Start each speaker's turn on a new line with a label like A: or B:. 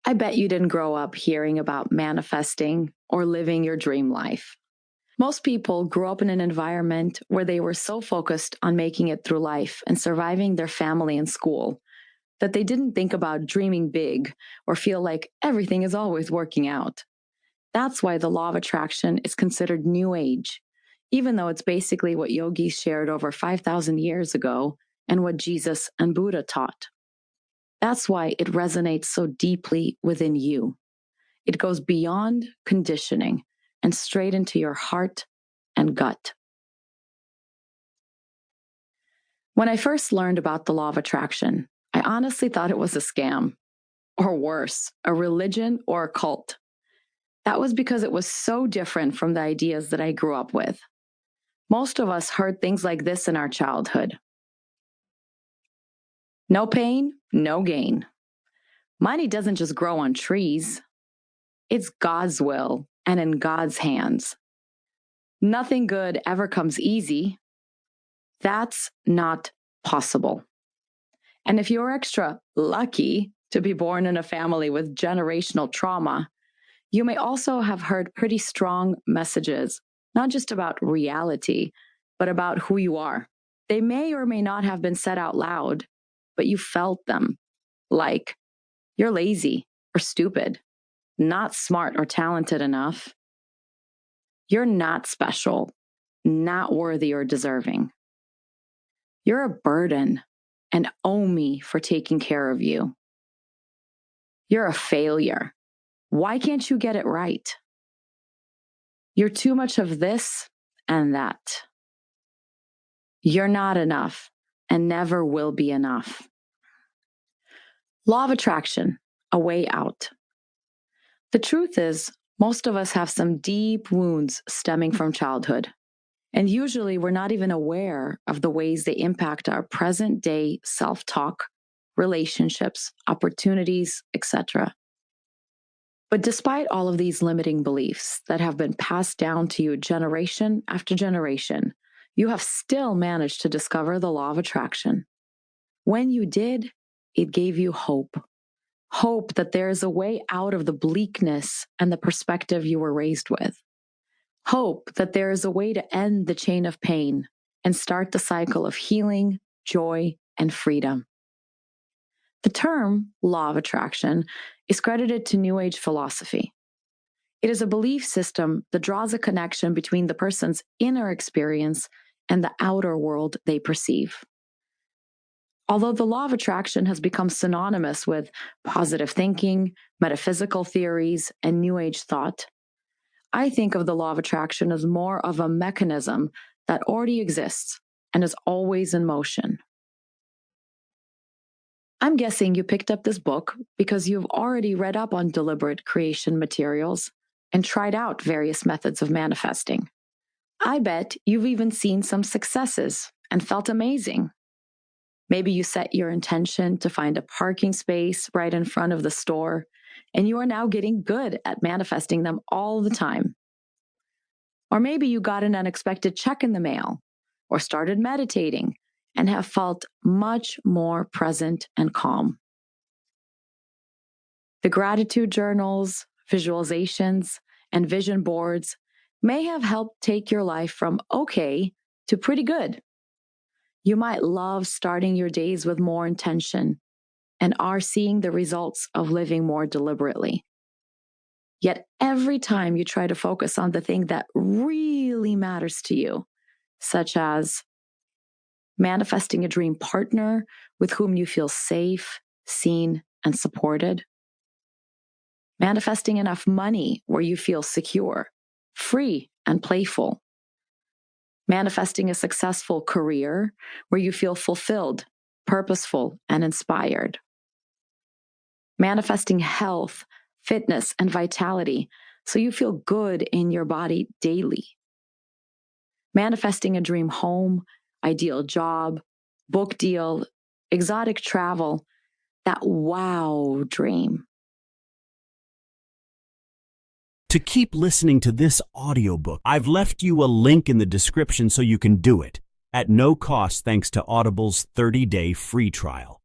A: I bet you didn't grow up hearing about manifesting or living your dream life. Most people grew up in an environment where they were so focused on making it through life and surviving their family and school that they didn't think about dreaming big or feel like everything is always working out. That's why the law of attraction is considered New Age, even though it's basically what yogis shared over 5,000 years ago and what Jesus and Buddha taught. That's why it resonates so deeply within you. It goes beyond conditioning and straight into your heart and gut. When I first learned about the law of attraction, I honestly thought it was a scam, or worse, a religion or a cult. That was because it was so different from the ideas that I grew up with. Most of us heard things like this in our childhood. No pain, no gain. Money doesn't just grow on trees. It's God's will and in God's hands. Nothing good ever comes easy. That's not possible. And if you're extra lucky to be born in a family with generational trauma, you may also have heard pretty strong messages, not just about reality, but about who you are. They may or may not have been said out loud, but you felt them, like you're lazy or stupid, not smart or talented enough. You're not special, not worthy or deserving. You're a burden and owe me for taking care of you. You're a failure. Why can't you get it right? You're too much of this and that. You're not enough and never will be enough. Law of attraction, a way out. The truth is, most of us have some deep wounds stemming from childhood. And usually we're not even aware of the ways they impact our present day self-talk, relationships, opportunities, etc. But despite all of these limiting beliefs that have been passed down to you generation after generation, you have still managed to discover the law of attraction. When you did, it gave you hope. Hope that there is a way out of the bleakness and the perspective you were raised with. Hope that there is a way to end the chain of pain and start the cycle of healing, joy, and freedom. The term law of attraction is credited to New Age philosophy. It is a belief system that draws a connection between the person's inner experience and the outer world they perceive. Although the law of attraction has become synonymous with positive thinking, metaphysical theories, and New Age thought, I think of the law of attraction as more of a mechanism that already exists and is always in motion. I'm guessing you picked up this book because you've already read up on deliberate creation materials and tried out various methods of manifesting. I bet you've even seen some successes and felt amazing. Maybe you set your intention to find a parking space right in front of the store, and you are now getting good at manifesting them all the time. Or maybe you got an unexpected check in the mail, or started meditating and have felt much more present and calm. The gratitude journals, visualizations, and vision boards may have helped take your life from okay to pretty good. You might love starting your days with more intention and are seeing the results of living more deliberately. Yet every time you try to focus on the thing that really matters to you, such as manifesting a dream partner with whom you feel safe, seen, and supported, manifesting enough money where you feel secure, free, and playful, manifesting a successful career where you feel fulfilled, purposeful, and inspired, manifesting health, fitness, and vitality so you feel good in your body daily, manifesting a dream home, ideal job, book deal, exotic travel, that wow dream.
B: To keep listening to this audiobook, I've left you a link in the description so you can do it at no cost thanks to Audible's 30-day free trial.